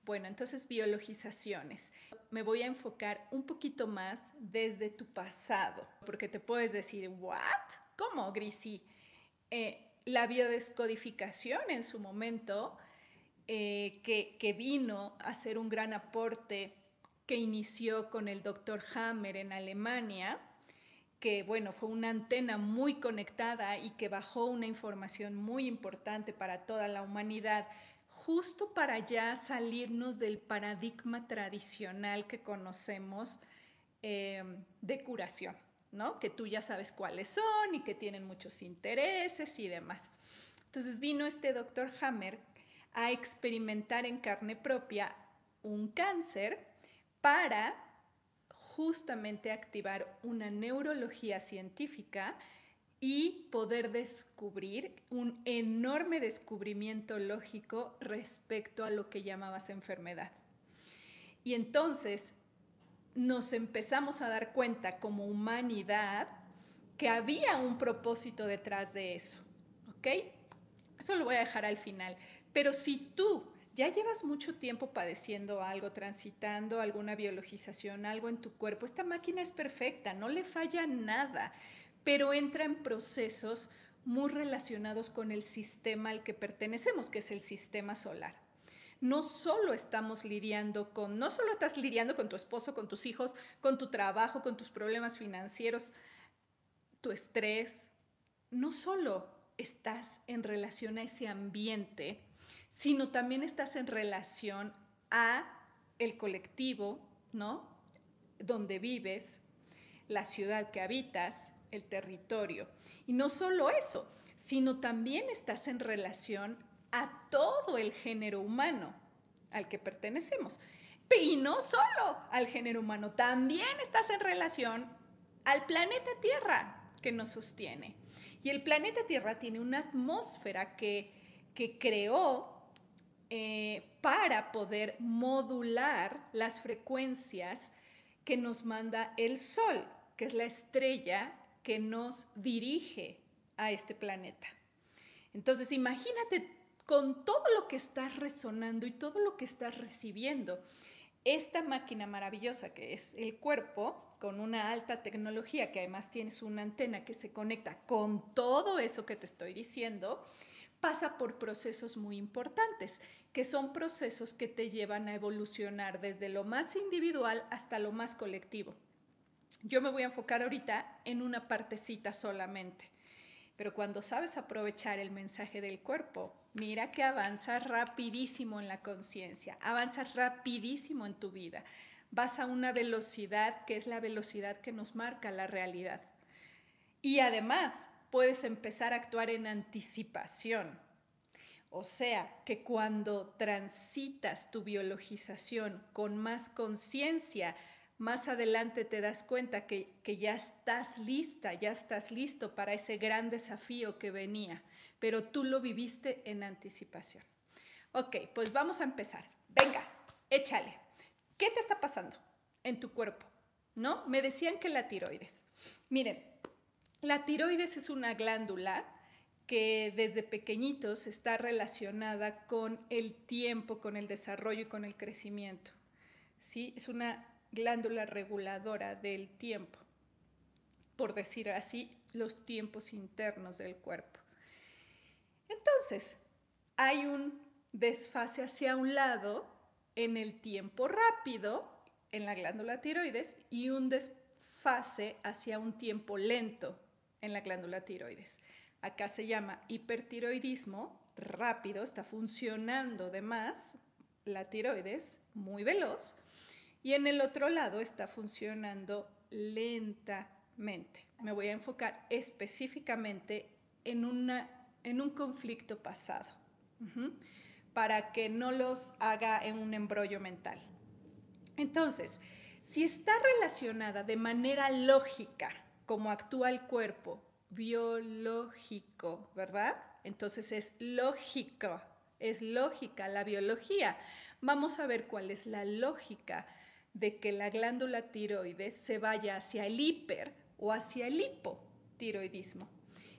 Bueno, entonces biologizaciones. Me voy a enfocar un poquito más desde tu pasado, porque te puedes decir, ¿what? ¿Cómo, Grisi? La biodescodificación en su momento, que vino a ser un gran aporte, que inició con el Dr. Hammer en Alemania, que bueno, fue una antena muy conectada y que bajó una información muy importante para toda la humanidad, justo para ya salirnos del paradigma tradicional que conocemos de curación, ¿no? Que tú ya sabes cuáles son y que tienen muchos intereses y demás. Entonces vino este doctor Hammer a experimentar en carne propia un cáncer para justamente activar una neurología científica y poder descubrir un enorme descubrimiento lógico respecto a lo que llamabas enfermedad. Y entonces nos empezamos a dar cuenta como humanidad que había un propósito detrás de eso, ¿ok? Eso lo voy a dejar al final. Pero si tú ya llevas mucho tiempo padeciendo algo, transitando alguna biologización, algo en tu cuerpo, esta máquina es perfecta, no le falla nada, pero entra en procesos muy relacionados con el sistema al que pertenecemos, que es el sistema solar. No solo estamos lidiando con, no solo estás lidiando con tu esposo, con tus hijos, con tu trabajo, con tus problemas financieros, tu estrés, no solo estás en relación a ese ambiente, sino también estás en relación a el colectivo, ¿no? Donde vives, la ciudad que habitas, el territorio. Y no solo eso, sino también estás en relación a todo el género humano al que pertenecemos. Y no solo al género humano, también estás en relación al planeta Tierra que nos sostiene. Y el planeta Tierra tiene una atmósfera que creó para poder modular las frecuencias que nos manda el Sol, que es la estrella que nos dirige a este planeta. Entonces, imagínate con todo lo que estás resonando y todo lo que estás recibiendo, esta máquina maravillosa que es el cuerpo, con una alta tecnología, que además tienes una antena que se conecta con todo eso que te estoy diciendo, pasa por procesos muy importantes, que son procesos que te llevan a evolucionar desde lo más individual hasta lo más colectivo. Yo me voy a enfocar ahorita en una partecita solamente, pero cuando sabes aprovechar el mensaje del cuerpo, mira que avanzas rapidísimo en la conciencia, avanzas rapidísimo en tu vida. Vas a una velocidad que es la velocidad que nos marca la realidad. Y además puedes empezar a actuar en anticipación. O sea, que cuando transitas tu biologización con más conciencia, más adelante te das cuenta que ya estás lista, ya estás listo para ese gran desafío que venía, pero tú lo viviste en anticipación. Ok, pues vamos a empezar. Venga, échale. ¿Qué te está pasando en tu cuerpo? ¿No? Me decían que la tiroides. Miren, la tiroides es una glándula que desde pequeñitos está relacionada con el tiempo, con el desarrollo y con el crecimiento. ¿Sí? Es una glándula reguladora del tiempo, por decir así, los tiempos internos del cuerpo. Entonces, hay un desfase hacia un lado en el tiempo rápido, en la glándula tiroides, y un desfase hacia un tiempo lento en la glándula tiroides. Acá se llama hipertiroidismo, rápido, está funcionando de más la tiroides, muy veloz, y en el otro lado está funcionando lentamente. Me voy a enfocar específicamente en un conflicto pasado, para que no los haga en un embrollo mental. Entonces, si está relacionada de manera lógica, como actúa el cuerpo, biológico, ¿verdad? Entonces es lógico, es lógica la biología. Vamos a ver cuál es la lógica de que la glándula tiroides se vaya hacia el hiper o hacia el hipotiroidismo.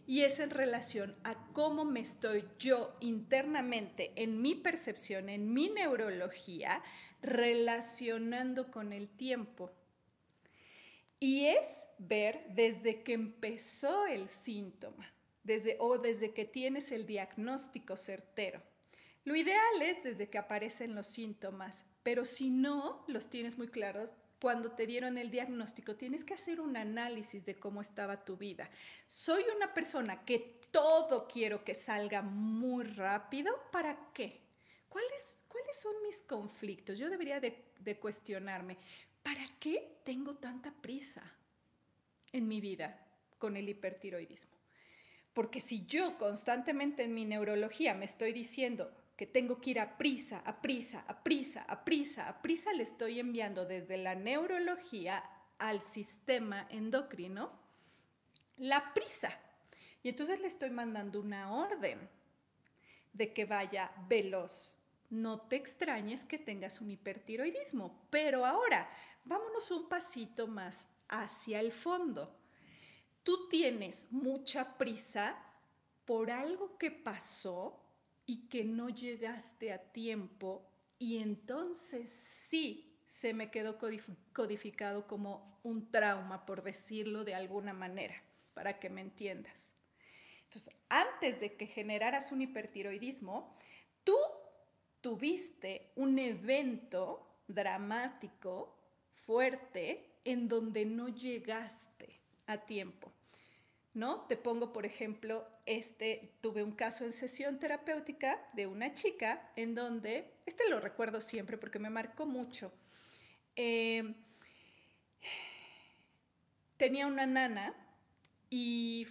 Y es en relación a cómo me estoy yo internamente, en mi percepción, en mi neurología, relacionando con el tiempo. Y es ver desde que empezó el síntoma, desde que tienes el diagnóstico certero. Lo ideal es desde que aparecen los síntomas, pero si no los tienes muy claros, cuando te dieron el diagnóstico, tienes que hacer un análisis de cómo estaba tu vida. Soy una persona que todo quiero que salga muy rápido. ¿Para qué? ¿Cuáles son mis conflictos? Yo debería de cuestionarme. ¿Para qué tengo tanta prisa en mi vida con el hipertiroidismo? Porque si yo constantemente en mi neurología me estoy diciendo que tengo que ir a prisa, a prisa, a prisa, a prisa, a prisa, le estoy enviando desde la neurología al sistema endocrino la prisa. Y entonces le estoy mandando una orden de que vaya veloz. No te extrañes que tengas un hipertiroidismo, pero ahora vámonos un pasito más hacia el fondo. Tú tienes mucha prisa por algo que pasó y que no llegaste a tiempo, y entonces sí se me quedó codificado como un trauma, por decirlo de alguna manera, para que me entiendas. Entonces, antes de que generaras un hipertiroidismo, tú tuviste un evento dramático, fuerte, en donde no llegaste a tiempo, ¿no? Te pongo, por ejemplo, tuve un caso en sesión terapéutica de una chica en donde, lo recuerdo siempre porque me marcó mucho. Tenía una nana y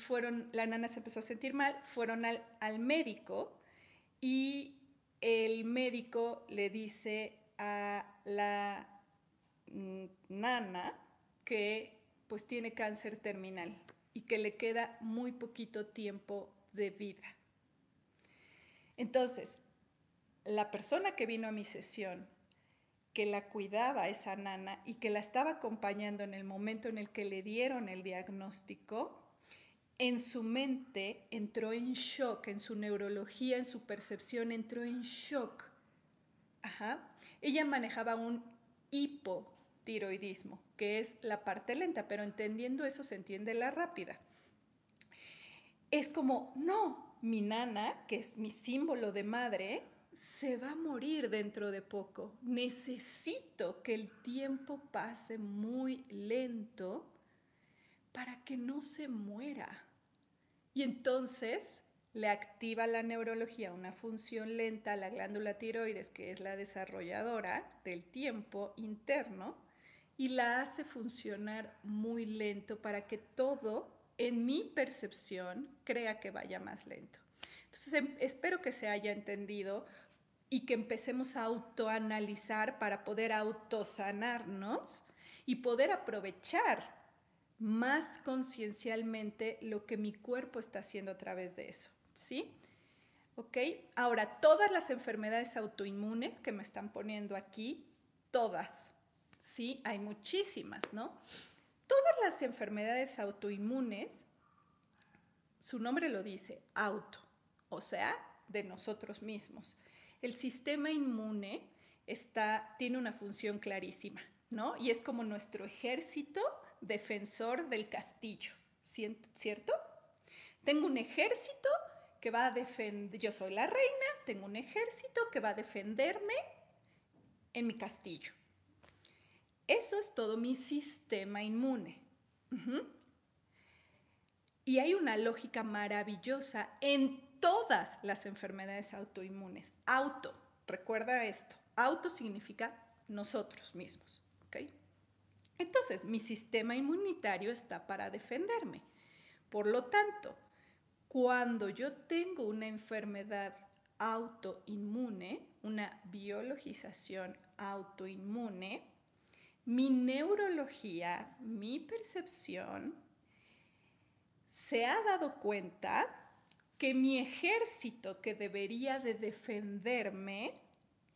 la nana se empezó a sentir mal, fueron al médico y el médico le dice a la nana que pues tiene cáncer terminal y que le queda muy poquito tiempo de vida. Entonces, la persona que vino a mi sesión, que la cuidaba a esa nana y que la estaba acompañando en el momento en el que le dieron el diagnóstico, en su mente entró en shock, en su neurología, en su percepción entró en shock. Ella manejaba un hipotiroidismo, que es la parte lenta, pero entendiendo eso se entiende la rápida. Es como, no, mi nana, que es mi símbolo de madre, se va a morir dentro de poco. Necesito que el tiempo pase muy lento para que no se muera. Y entonces le activa la neurología una función lenta a la glándula tiroides, que es la desarrolladora del tiempo interno, y la hace funcionar muy lento para que todo, en mi percepción, crea que vaya más lento. Entonces, espero que se haya entendido y que empecemos a autoanalizar para poder autosanarnos y poder aprovechar más conciencialmente lo que mi cuerpo está haciendo a través de eso, ¿sí? ¿Ok? Ahora, todas las enfermedades autoinmunes que me están poniendo aquí, todas, ¿sí? Hay muchísimas, ¿no? Todas las enfermedades autoinmunes, su nombre lo dice, auto, o sea, de nosotros mismos. El sistema inmune tiene una función clarísima, ¿no? Y es como nuestro ejército defensor del castillo, ¿cierto? Tengo un ejército que va a defender, yo soy la reina, tengo un ejército que va a defenderme en mi castillo. Eso es todo mi sistema inmune. Y hay una lógica maravillosa en todas las enfermedades autoinmunes. Auto, recuerda esto, auto significa nosotros mismos, ¿ok? Entonces, mi sistema inmunitario está para defenderme. Por lo tanto, cuando yo tengo una enfermedad autoinmune, una biologización autoinmune, mi neurología, mi percepción, se ha dado cuenta que mi ejército que debería de defenderme,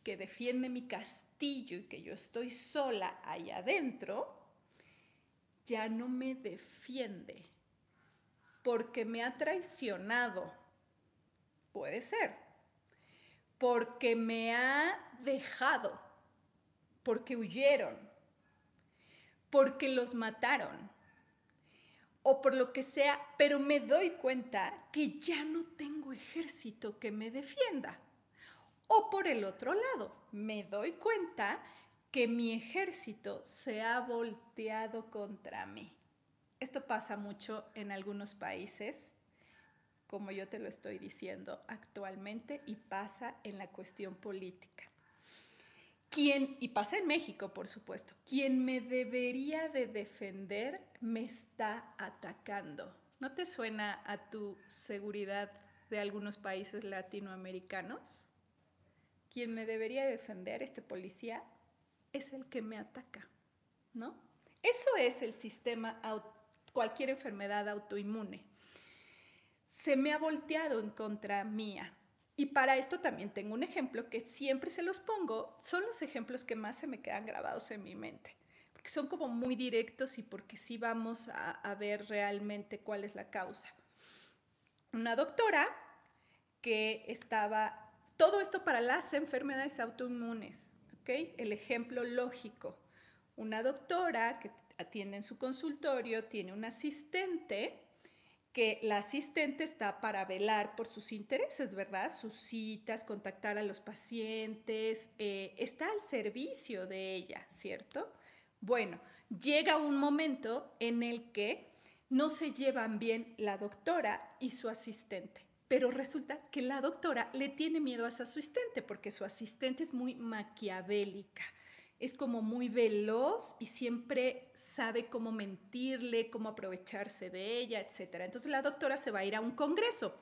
que defiende mi castillo y que yo estoy sola allá adentro, ya no me defiende porque me ha traicionado. Puede ser. Porque me ha dejado, porque huyeron, porque los mataron o por lo que sea, pero me doy cuenta que ya no tengo ejército que me defienda. O por el otro lado, me doy cuenta que mi ejército se ha volteado contra mí. Esto pasa mucho en algunos países, como yo te lo estoy diciendo actualmente, y pasa en la cuestión política. Y pasa en México, por supuesto, quien me debería de defender me está atacando. ¿No te suena a tu seguridad de algunos países latinoamericanos? Quien me debería defender, este policía, es el que me ataca, ¿no? Eso es el sistema, cualquier enfermedad autoinmune. Se me ha volteado en contra mía. Y para esto también tengo un ejemplo que siempre se los pongo. Son los ejemplos que más se me quedan grabados en mi mente. Porque son como muy directos y porque sí vamos a ver realmente cuál es la causa. Una doctora que estaba... Todo esto para las enfermedades autoinmunes, ¿ok? El ejemplo lógico. Una doctora que atiende en su consultorio tiene un asistente que la asistente está para velar por sus intereses, ¿verdad? Sus citas, contactar a los pacientes, está al servicio de ella, ¿cierto? Bueno, llega un momento en el que no se llevan bien la doctora y su asistente, pero resulta que la doctora le tiene miedo a su asistente porque su asistente es muy maquiavélica. Es como muy veloz y siempre sabe cómo mentirle, cómo aprovecharse de ella, etc. Entonces la doctora se va a ir a un congreso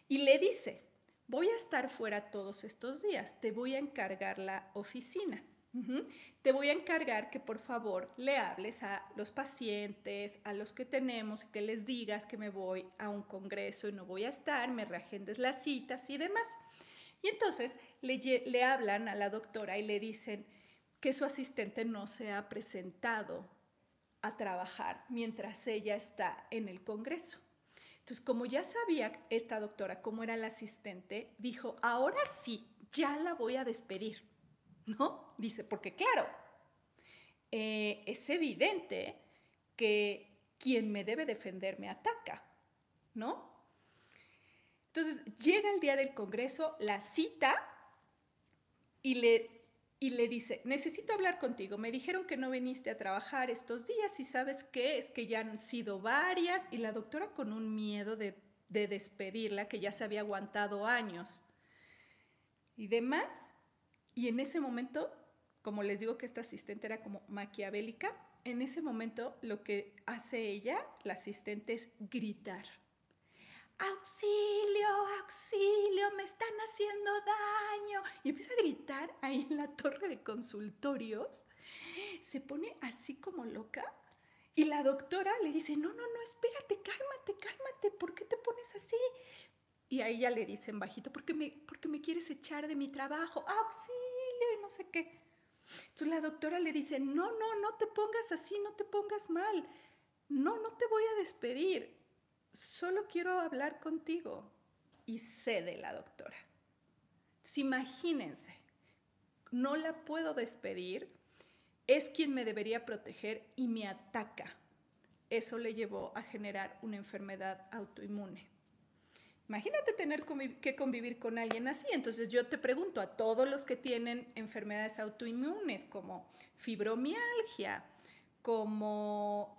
y le dice, voy a estar fuera todos estos días, te voy a encargar la oficina. Te voy a encargar que por favor le hables a los pacientes, a los que tenemos, y que les digas que me voy a un congreso y no voy a estar, me reagendes las citas y demás. Y entonces le hablan a la doctora y le dicen que su asistente no se ha presentado a trabajar mientras ella está en el congreso. Entonces, como ya sabía esta doctora cómo era la asistente, dijo, ahora sí, ya la voy a despedir, ¿no? Dice, porque claro, es evidente que quien me debe defender me ataca, ¿no? Entonces, llega el día del congreso, la cita y le dice, necesito hablar contigo, me dijeron que no viniste a trabajar estos días y ¿sabes qué? Es que ya han sido varias, y la doctora con un miedo de despedirla, que ya se había aguantado años y demás. Y en ese momento, como les digo que esta asistente era como maquiavélica, en ese momento lo que hace ella, la asistente, es gritar. ¡Auxilio, auxilio, me están haciendo daño! Y empieza a gritar ahí en la torre de consultorios. Se pone así como loca y la doctora le dice, no, espérate, cálmate, ¿por qué te pones así? Y a ella le dicen bajito, porque me quieres echar de mi trabajo, auxilio y no sé qué. Entonces la doctora le dice, no te pongas así, no te pongas mal, no te voy a despedir, solo quiero hablar contigo. Y cede la doctora. Entonces, imagínense, no la puedo despedir, es quien me debería proteger y me ataca. Eso le llevó a generar una enfermedad autoinmune. Imagínate tener que convivir con alguien así. Entonces yo te pregunto a todos los que tienen enfermedades autoinmunes como fibromialgia, como,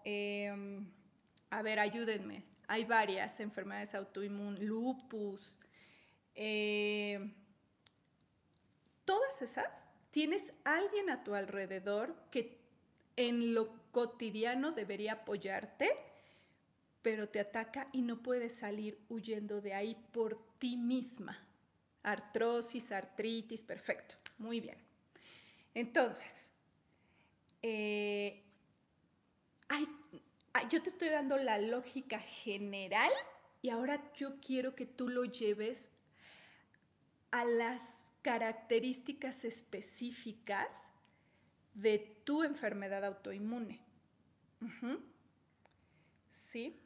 a ver, ayúdenme, hay varias enfermedades autoinmunes, lupus, todas esas, tienes alguien a tu alrededor que en lo cotidiano debería apoyarte, pero te ataca y no puedes salir huyendo de ahí por ti misma. Artrosis, artritis, perfecto, muy bien. Entonces, yo te estoy dando la lógica general y ahora yo quiero que tú lo lleves a las características específicas de tu enfermedad autoinmune. ¿Sí?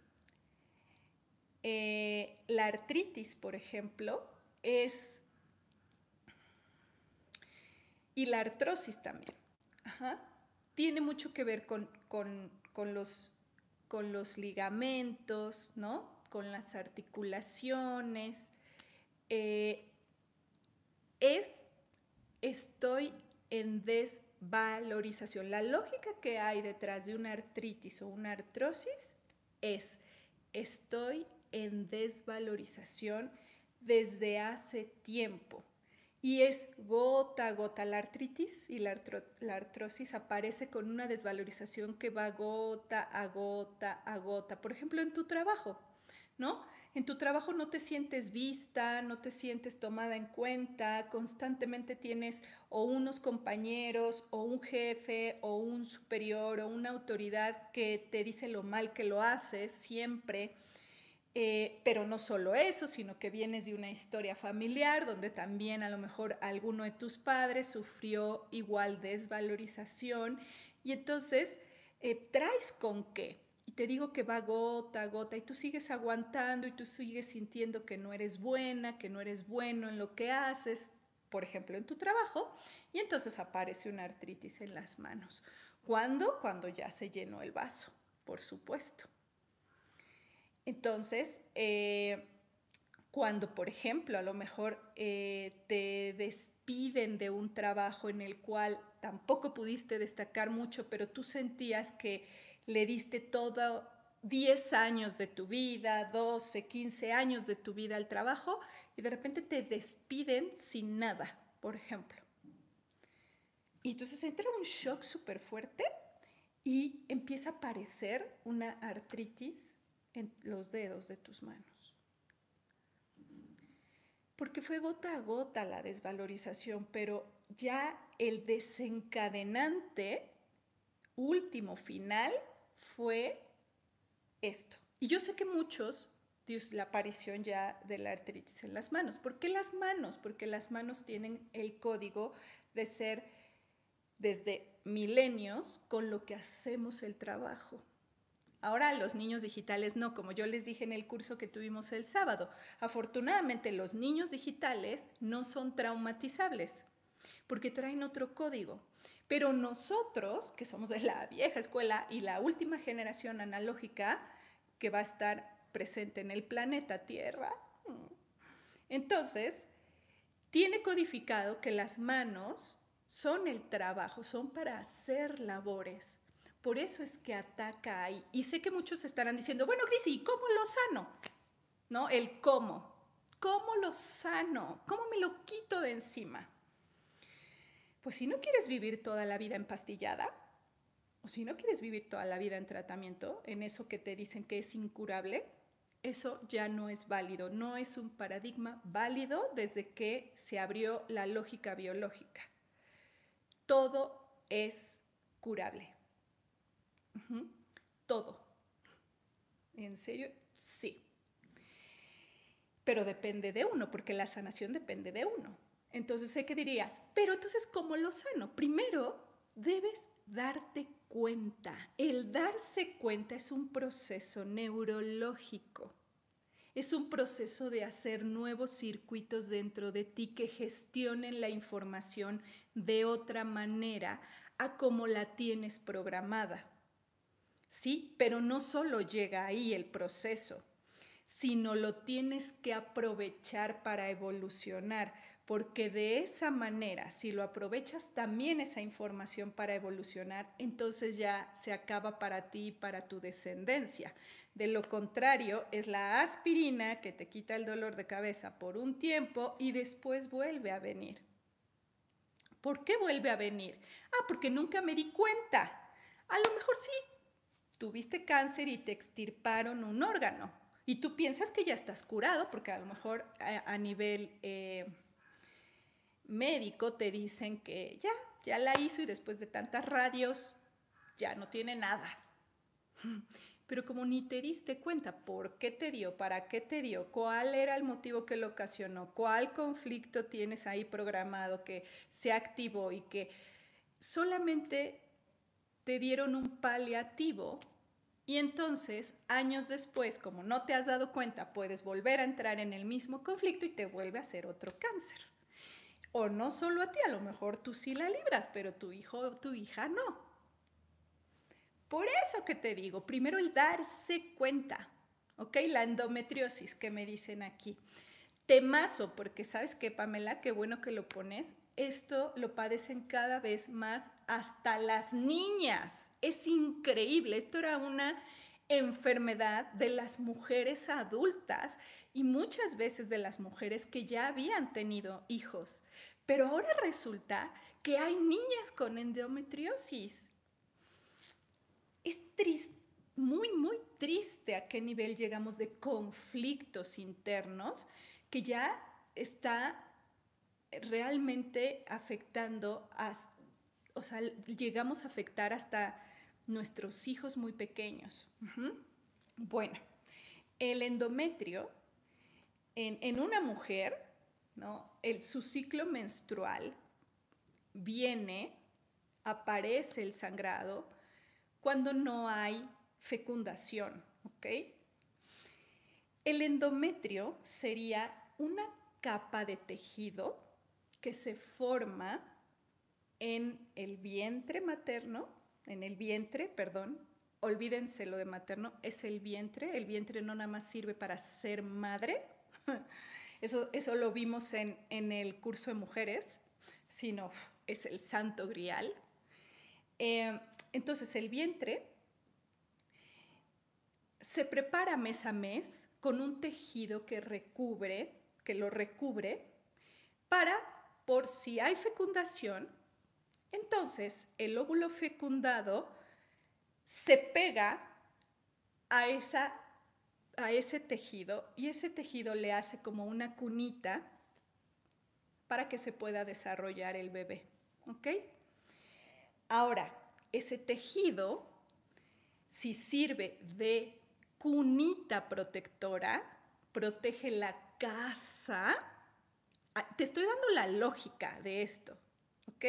La artritis, por ejemplo, y la artrosis también. Ajá. Tiene mucho que ver con los ligamentos, ¿no? Con las articulaciones. Estoy en desvalorización. La lógica que hay detrás de una artritis o una artrosis es: estoy en desvalorización desde hace tiempo. Y es gota a gota. La artritis y la artrosis aparece con una desvalorización que va gota a gota a gota. Por ejemplo, en tu trabajo, ¿no? En tu trabajo no te sientes vista, no te sientes tomada en cuenta, constantemente tienes o unos compañeros o un jefe o un superior o una autoridad que te dice lo mal que lo haces siempre. Pero no solo eso, sino que vienes de una historia familiar donde también a lo mejor alguno de tus padres sufrió igual desvalorización, y entonces traes con qué. Y te digo que va gota a gota y tú sigues aguantando y tú sigues sintiendo que no eres buena, que no eres bueno en lo que haces, por ejemplo en tu trabajo, y entonces aparece una artritis en las manos. ¿Cuándo? Cuando ya se llenó el vaso, por supuesto. Entonces, cuando, por ejemplo, a lo mejor te despiden de un trabajo en el cual tampoco pudiste destacar mucho, pero tú sentías que le diste todo 10 años de tu vida, 12, 15 años de tu vida al trabajo, y de repente te despiden sin nada, por ejemplo. Y entonces entra un shock súper fuerte y empieza a aparecer una artritis en los dedos de tus manos. Porque fue gota a gota la desvalorización, pero ya el desencadenante último, final, fue esto. Y yo sé que muchos, la aparición ya de la artritis en las manos. ¿Por qué las manos? Porque las manos tienen el código de ser desde milenios con lo que hacemos el trabajo. Ahora los niños digitales no, como yo les dije en el curso que tuvimos el sábado. Afortunadamente los niños digitales no son traumatizables porque traen otro código. Pero nosotros, que somos de la vieja escuela y la última generación analógica que va a estar presente en el planeta Tierra, entonces tiene codificado que las manos son el trabajo, son para hacer labores. Por eso es que ataca ahí. Y sé que muchos estarán diciendo, bueno, Grisi, ¿cómo lo sano? ¿No? El cómo. ¿Cómo lo sano? ¿Cómo me lo quito de encima? Pues si no quieres vivir toda la vida empastillada, o si no quieres vivir toda la vida en tratamiento, en eso que te dicen que es incurable, eso ya no es válido, no es un paradigma válido desde que se abrió la lógica biológica. Todo es curable. Todo. ¿En serio? Sí. Pero depende de uno, porque la sanación depende de uno. Entonces sé que dirías, pero entonces, ¿cómo lo sano? Primero, debes darte cuenta. El darse cuenta es un proceso neurológico. Es un proceso de hacer nuevos circuitos dentro de ti que gestionen la información de otra manera a como la tienes programada. Sí, pero no solo llega ahí el proceso, sino lo tienes que aprovechar para evolucionar, porque de esa manera, si lo aprovechas también esa información para evolucionar, entonces ya se acaba para ti y para tu descendencia. De lo contrario, es la aspirina que te quita el dolor de cabeza por un tiempo y después vuelve a venir. ¿Por qué vuelve a venir? Ah, porque nunca me di cuenta. A lo mejor sí, tuviste cáncer y te extirparon un órgano y tú piensas que ya estás curado porque a lo mejor a nivel médico te dicen que ya la hizo y después de tantas radios ya no tiene nada. Pero como ni te diste cuenta por qué te dio, para qué te dio, cuál era el motivo que lo ocasionó, cuál conflicto tienes ahí programado que se activó y que solamente te dieron un paliativo Y entonces, años después, como no te has dado cuenta, puedes volver a entrar en el mismo conflicto y te vuelve a hacer otro cáncer. O no solo a ti, a lo mejor tú sí la libras, pero tu hijo o tu hija no. Por eso que te digo, primero el darse cuenta, ¿ok? La endometriosis que me dicen aquí. Temazo, porque sabes qué, Pamela, qué bueno que lo pones. Esto lo padecen cada vez más hasta las niñas. Es increíble. Esto era una enfermedad de las mujeres adultas y muchas veces de las mujeres que ya habían tenido hijos. Pero ahora resulta que hay niñas con endometriosis. Es triste, muy, muy triste a qué nivel llegamos de conflictos internos que ya está realmente afectando, o sea, llegamos a afectar hasta nuestros hijos muy pequeños. Bueno, el endometrio en una mujer, ¿no? Su ciclo menstrual viene, aparece el sangrado cuando no hay fecundación, ¿ok? El endometrio sería una capa de tejido que se forma en el vientre materno, olvídense lo de materno, es el vientre no nada más sirve para ser madre, eso lo vimos en el curso de mujeres, sino es el santo grial. Entonces el vientre se prepara mes a mes con un tejido que lo recubre para, por si hay fecundación, entonces el óvulo fecundado se pega a ese tejido y ese tejido le hace como una cunita para que se pueda desarrollar el bebé, ¿ok? Ahora, ese tejido, si sirve de cunita protectora, protege la casa. Te estoy dando la lógica de esto, ¿ok?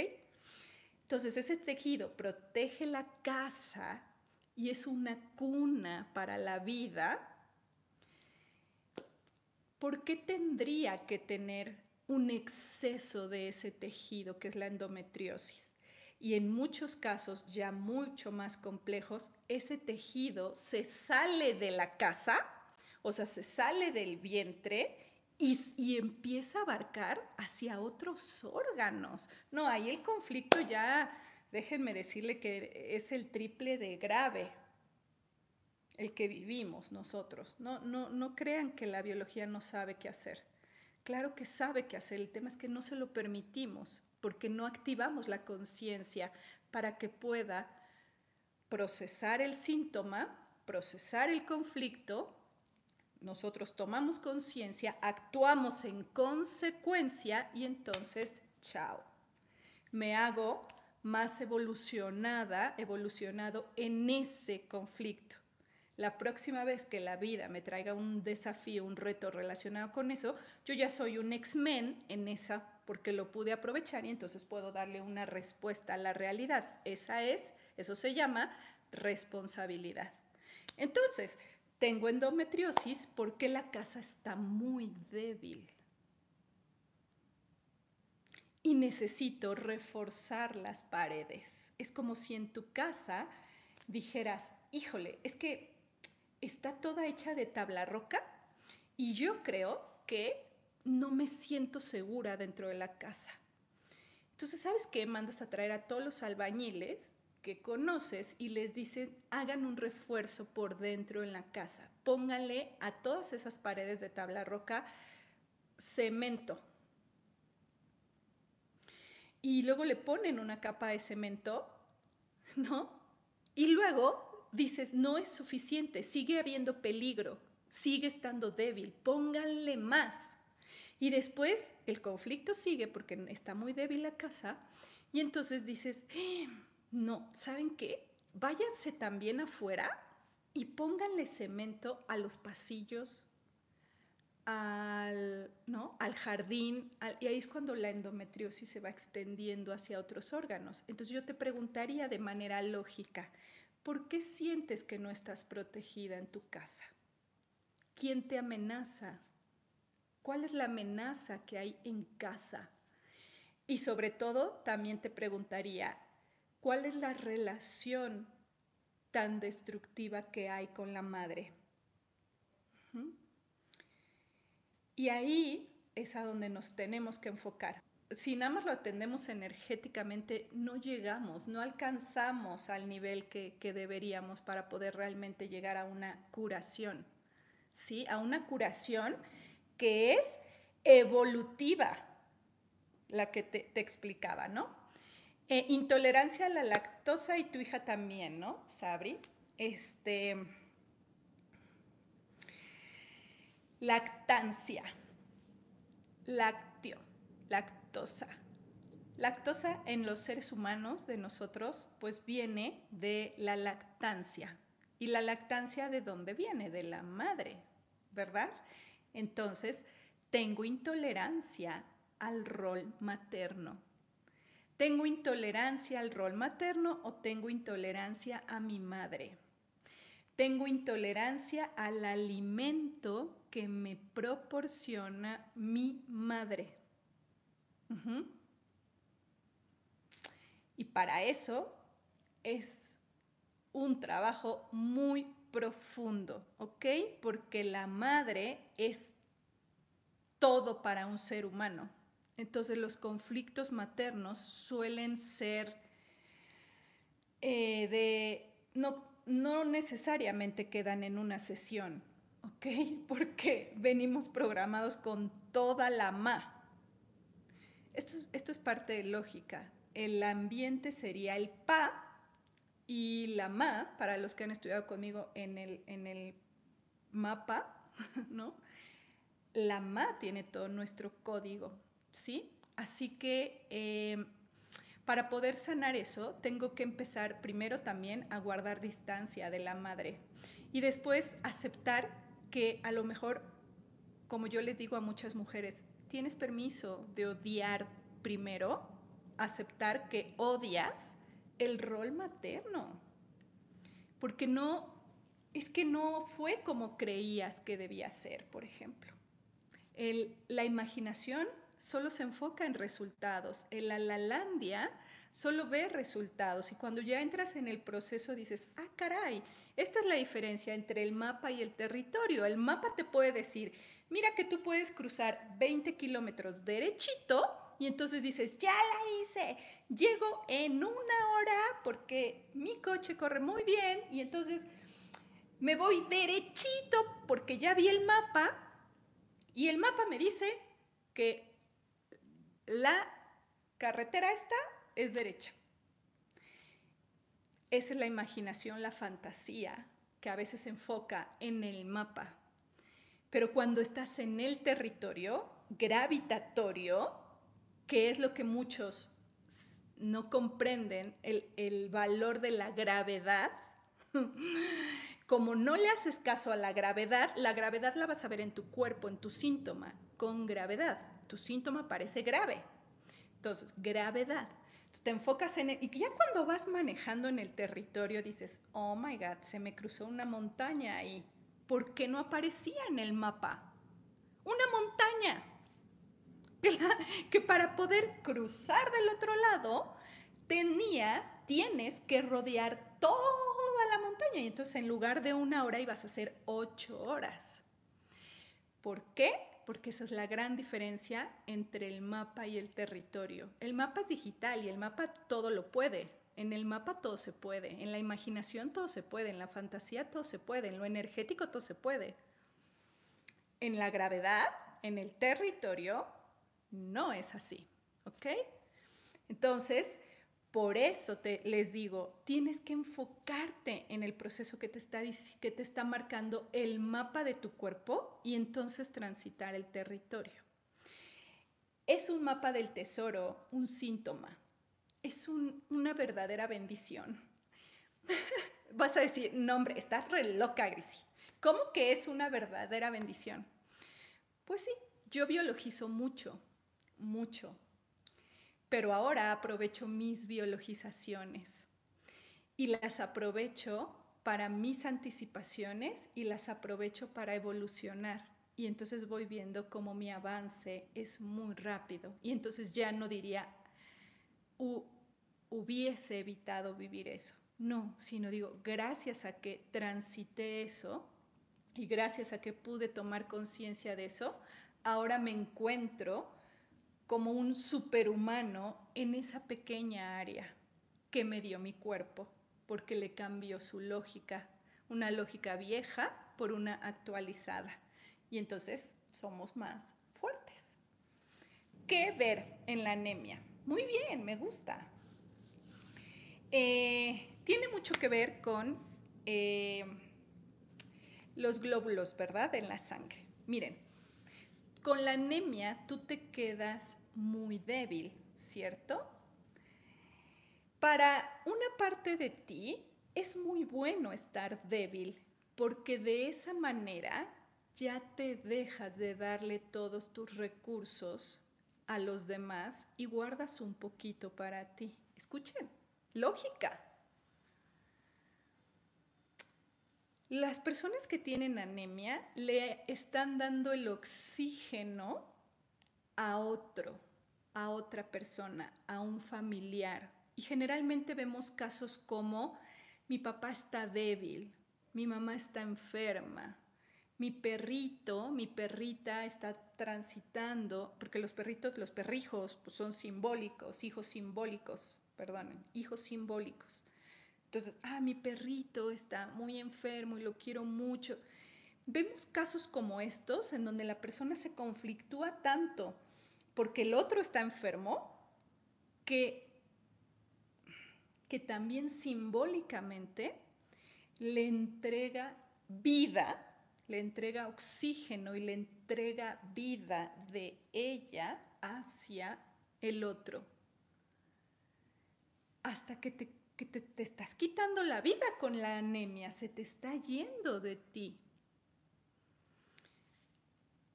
Entonces, ese tejido protege la casa y es una cuna para la vida. ¿Por qué tendría que tener un exceso de ese tejido que es la endometriosis? Y en muchos casos ya mucho más complejos, ese tejido se sale de la casa, o sea, se sale del vientre y empieza a abarcar hacia otros órganos. No, ahí el conflicto ya, déjenme decirle que es el triple de grave, el que vivimos nosotros. No crean que la biología no sabe qué hacer. Claro que sabe qué hacer, el tema es que no se lo permitimos porque no activamos la conciencia para que pueda procesar el síntoma, procesar el conflicto. Nosotros tomamos conciencia, actuamos en consecuencia y entonces, chao. Me hago más evolucionado en ese conflicto. La próxima vez que la vida me traiga un desafío, un reto relacionado con eso, yo ya soy un X-Men en esa porque lo pude aprovechar y entonces puedo darle una respuesta a la realidad. Eso se llama responsabilidad. Entonces, tengo endometriosis porque la casa está muy débil y necesito reforzar las paredes. Es como si en tu casa dijeras, híjole, es que está toda hecha de tabla roca y yo creo que no me siento segura dentro de la casa. Entonces, ¿sabes qué? Mandas a traer a todos los albañiles que conoces y les dicen, hagan un refuerzo por dentro en la casa. Pónganle a todas esas paredes de tabla roca cemento. Y luego le ponen una capa de cemento, ¿no? Y luego dices, no es suficiente, sigue habiendo peligro, sigue estando débil, pónganle más. Y después el conflicto sigue porque está muy débil la casa y entonces dices, no, ¿saben qué? Váyanse también afuera y pónganle cemento a los pasillos, al jardín, y ahí es cuando la endometriosis se va extendiendo hacia otros órganos. Entonces yo te preguntaría de manera lógica, ¿Por qué sientes que no estás protegida en tu casa? ¿Quién te amenaza? ¿Cuál es la amenaza que hay en casa? Y sobre todo, también te preguntaría, ¿cuál es la relación tan destructiva que hay con la madre? Y ahí es a donde nos tenemos que enfocar. Si nada más lo atendemos energéticamente, no llegamos, no alcanzamos al nivel que deberíamos para poder realmente llegar a una curación, ¿sí? A una curación que es evolutiva, la que te explicaba, ¿no? Intolerancia a la lactosa y tu hija también, ¿no, Sabri? Lactancia, lácteo, lactosa. Lactosa en los seres humanos de nosotros pues viene de la lactancia. ¿Y la lactancia de dónde viene? De la madre, ¿verdad? Entonces, tengo intolerancia al rol materno. ¿Tengo intolerancia al rol materno o tengo intolerancia a mi madre? Tengo intolerancia al alimento que me proporciona mi madre. Y para eso es un trabajo muy profundo, ¿ok? Porque la madre es todo para un ser humano. Entonces los conflictos maternos suelen ser no necesariamente quedan en una sesión, ¿ok? Porque venimos programados con toda la ma. Esto es parte de lógica. El ambiente sería el pa y la ma, para los que han estudiado conmigo en el mapa, ¿no? La ma tiene todo nuestro código, ¿sí? Así que para poder sanar eso, tengo que empezar primero también a guardar distancia de la madre y después aceptar que a lo mejor, como yo les digo a muchas mujeres, tienes permiso de odiar primero, aceptar que odias el rol materno, porque es que no fue como creías que debía ser, por ejemplo. La imaginación solo se enfoca en resultados. La Lalandia solo ve resultados y cuando ya entras en el proceso dices, ah, caray, esta es la diferencia entre el mapa y el territorio. El mapa te puede decir, mira que tú puedes cruzar 20 kilómetros derechito y entonces dices, ya la hice, llego en 1 hora porque mi coche corre muy bien y entonces me voy derechito porque ya vi el mapa y el mapa me dice que la carretera esta es derecha. Esa es la imaginación, la fantasía, que a veces se enfoca en el mapa. Pero cuando estás en el territorio gravitatorio, que es lo que muchos no comprenden, el valor de la gravedad, como no le haces caso a la gravedad la vas a ver en tu cuerpo, en tu síntoma, con gravedad. Tu síntoma parece grave. Entonces, gravedad. Entonces, te enfocas en él. Y ya cuando vas manejando en el territorio dices, oh my God, se me cruzó una montaña ahí. ¿Por qué no aparecía en el mapa? Una montaña. Que para poder cruzar del otro lado, tienes que rodear toda la montaña. Y entonces en lugar de 1 hora ibas a hacer 8 horas. ¿Por qué? Porque esa es la gran diferencia entre el mapa y el territorio. El mapa es digital y el mapa todo lo puede. En el mapa todo se puede, en la imaginación todo se puede, en la fantasía todo se puede, en lo energético todo se puede. En la gravedad, en el territorio, no es así, ¿ok? Entonces, por eso les digo, tienes que enfocarte en el proceso que te está marcando el mapa de tu cuerpo y entonces transitar el territorio. Es un mapa del tesoro, un síntoma. Es una verdadera bendición. Vas a decir, no hombre, estás re loca, Grisi. ¿Cómo que es una verdadera bendición? Pues sí, yo biologizo mucho, mucho. Pero ahora aprovecho mis biologizaciones. y las aprovecho para mis anticipaciones y las aprovecho para evolucionar. Y entonces voy viendo cómo mi avance es muy rápido. Y entonces ya no diría, hubiese evitado vivir eso. No, sino digo, gracias a que transité eso y gracias a que pude tomar conciencia de eso, ahora me encuentro como un superhumano en esa pequeña área que me dio mi cuerpo, porque le cambió su lógica, una lógica vieja por una actualizada. Y entonces somos más fuertes. ¿Qué ver en la anemia? Muy bien, me gusta. Tiene mucho que ver con los glóbulos, ¿verdad? En la sangre. Miren, con la anemia tú te quedas muy débil, ¿cierto? Para una parte de ti es muy bueno estar débil, porque de esa manera ya te dejas de darle todos tus recursos a los demás y guardas un poquito para ti. Escuchen, lógica. Las personas que tienen anemia le están dando el oxígeno a otro, a otra persona, a un familiar. Y generalmente vemos casos como mi papá está débil, mi mamá está enferma, mi perrito, mi perrita está transitando, porque los perritos, los perrijos pues son simbólicos, hijos simbólicos, perdonen, hijos simbólicos. Entonces, mi perrito está muy enfermo y lo quiero mucho. Vemos casos como estos en donde la persona se conflictúa tanto porque el otro está enfermo que también simbólicamente le entrega vida, le entrega oxígeno y le entrega vida de ella hacia el otro. Hasta que te estás quitando la vida con la anemia, se te está yendo de ti.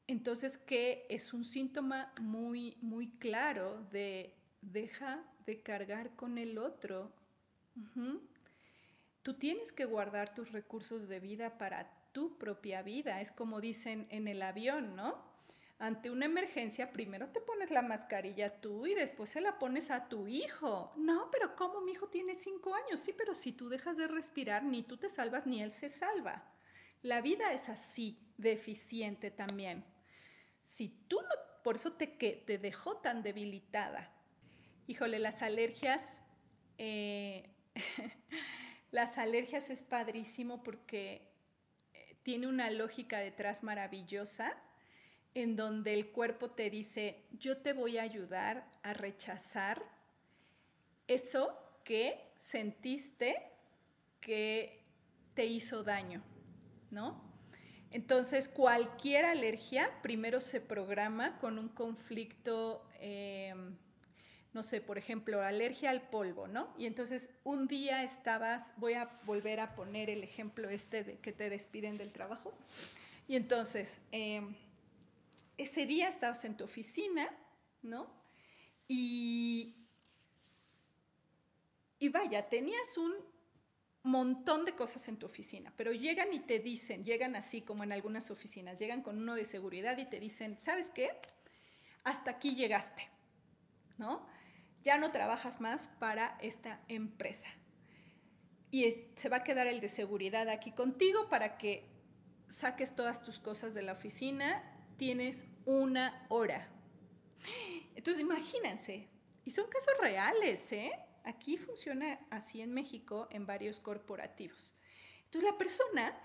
Entonces, que es un síntoma muy, muy claro de deja de cargar con el otro. Tú tienes que guardar tus recursos de vida para tu propia vida. Es como dicen en el avión, ¿no? Ante una emergencia, primero te pones la mascarilla tú y después se la pones a tu hijo. No, pero ¿cómo? Mi hijo tiene 5 años. Sí, pero si tú dejas de respirar, ni tú te salvas ni él se salva. La vida es así, deficiente también. Si tú no, por eso te dejó tan debilitada. Híjole, las alergias, las alergias es padrísimo porque tiene una lógica detrás maravillosa en donde el cuerpo te dice, yo te voy a ayudar a rechazar eso que sentiste que te hizo daño, ¿no? Entonces, cualquier alergia primero se programa con un conflicto, no sé, por ejemplo, alergia al polvo, ¿no? Y entonces un día voy a volver a poner el ejemplo de que te despiden del trabajo. Y entonces, ese día estabas en tu oficina, ¿no? Y vaya, tenías un montón de cosas en tu oficina, pero llegan y te dicen, llegan así como en algunas oficinas, llegan con uno de seguridad y te dicen, ¿sabes qué? Hasta aquí llegaste, ¿no? Ya no trabajas más para esta empresa. Y se va a quedar el de seguridad aquí contigo para que saques todas tus cosas de la oficina. Tienes 1 hora. Entonces, imagínense. Y son casos reales, ¿eh? Aquí funciona así en México en varios corporativos. Entonces, la persona,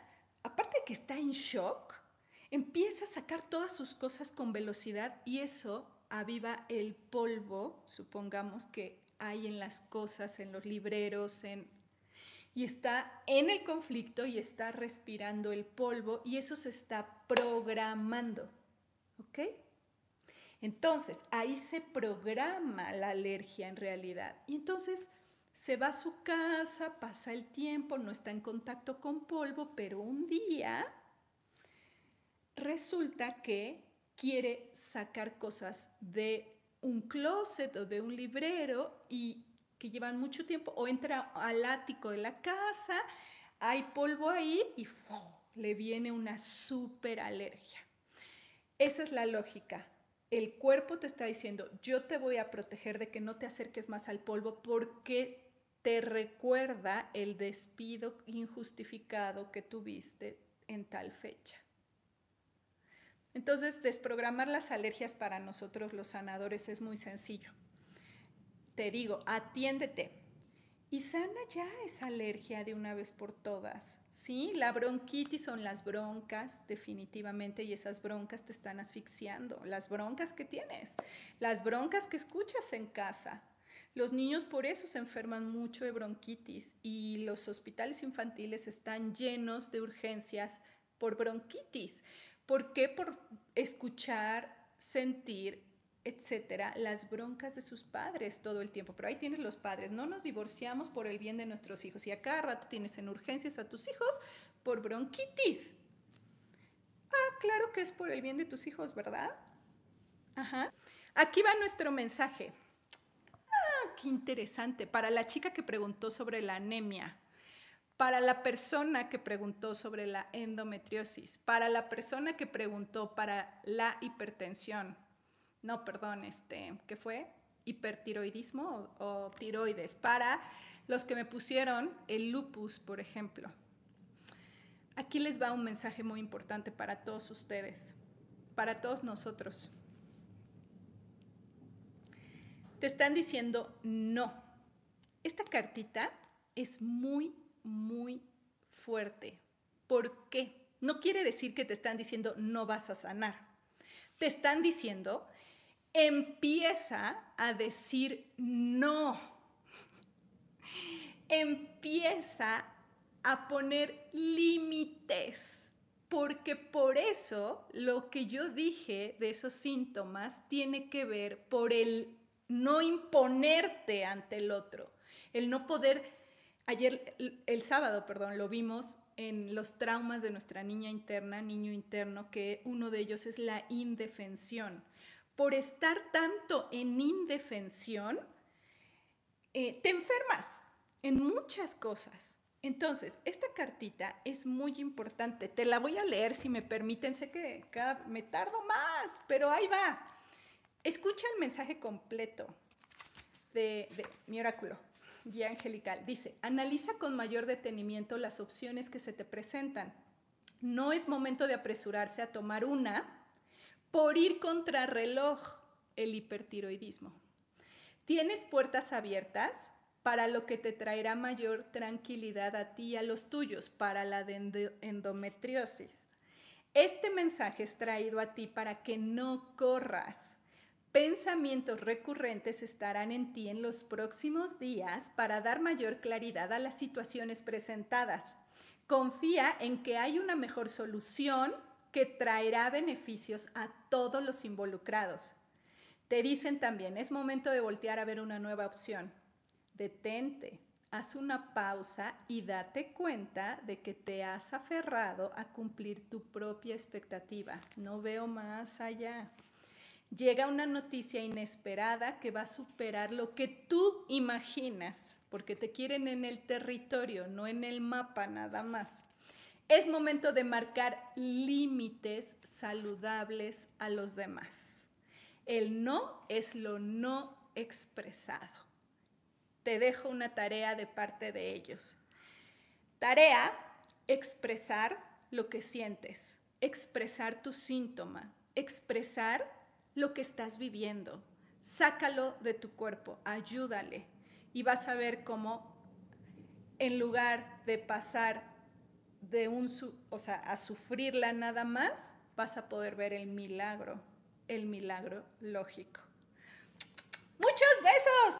aparte de que está en shock, empieza a sacar todas sus cosas con velocidad y eso aviva el polvo, supongamos que hay en las cosas, en los libreros, y está en el conflicto y está respirando el polvo y eso se está programando, ¿ok? Entonces, ahí se programa la alergia en realidad. Y entonces se va a su casa, pasa el tiempo, no está en contacto con polvo, pero un día resulta que quiere sacar cosas de un closet o de un librero y que llevan mucho tiempo, o entra al ático de la casa, hay polvo ahí y le viene una súper alergia. Esa es la lógica. El cuerpo te está diciendo, yo te voy a proteger de que no te acerques más al polvo porque te recuerda el despido injustificado que tuviste en tal fecha. Entonces, desprogramar las alergias para nosotros los sanadores es muy sencillo. Te digo, atiéndete y sana ya esa alergia de una vez por todas. ¿Sí? La bronquitis son las broncas, definitivamente, y esas broncas te están asfixiando. Las broncas que tienes, las broncas que escuchas en casa. Los niños por eso se enferman mucho de bronquitis y los hospitales infantiles están llenos de urgencias por bronquitis. ¿Por qué? Por escuchar, sentir, etcétera, las broncas de sus padres todo el tiempo. Pero ahí tienes los padres, no nos divorciamos por el bien de nuestros hijos y a cada rato tienes en urgencias a tus hijos por bronquitis. Ah, claro que es por el bien de tus hijos, ¿verdad? Ajá. Aquí va nuestro mensaje. Ah, qué interesante. Para la chica que preguntó sobre la anemia, para la persona que preguntó sobre la endometriosis, para la persona que preguntó para la hipertensión, no, perdón, ¿qué fue? Hipertiroidismo o tiroides, para los que me pusieron el lupus, por ejemplo. Aquí les va un mensaje muy importante para todos ustedes, para todos nosotros. Te están diciendo no. Esta cartita es muy, muy fuerte. ¿Por qué? No quiere decir que te están diciendo no vas a sanar. Te están diciendo empieza a decir no. Empieza a poner límites. Porque por eso lo que yo dije de esos síntomas tiene que ver por el no imponerte ante el otro. El no poder, el sábado, lo vimos en los traumas de nuestra niña interna, niño interno, que uno de ellos es la indefensión. Por estar tanto en indefensión, te enfermas en muchas cosas. Entonces, esta cartita es muy importante. Te la voy a leer si me permiten. Sé que me tardo más, pero ahí va. Escucha el mensaje completo de mi oráculo, guía angelical. Dice, analiza con mayor detenimiento las opciones que se te presentan. No es momento de apresurarse a tomar una por ir contra reloj, el hipertiroidismo. Tienes puertas abiertas para lo que te traerá mayor tranquilidad a ti y a los tuyos, para la de endometriosis. Este mensaje es traído a ti para que no corras. Pensamientos recurrentes estarán en ti en los próximos días para dar mayor claridad a las situaciones presentadas. Confía en que hay una mejor solución que traerá beneficios a todos los involucrados. Te dicen también, es momento de voltear a ver una nueva opción. Detente, haz una pausa y date cuenta de que te has aferrado a cumplir tu propia expectativa. No veo más allá. Llega una noticia inesperada que va a superar lo que tú imaginas, porque te quieren en el territorio, no en el mapa nada más. Es momento de marcar límites saludables a los demás. El no es lo no expresado. Te dejo una tarea de parte de ellos. Tarea, expresar lo que sientes, expresar tu síntoma, expresar lo que estás viviendo. Sácalo de tu cuerpo, ayúdale y vas a ver cómo en lugar de pasar a sufrirla nada más, vas a poder ver el milagro lógico. ¡Muchos besos!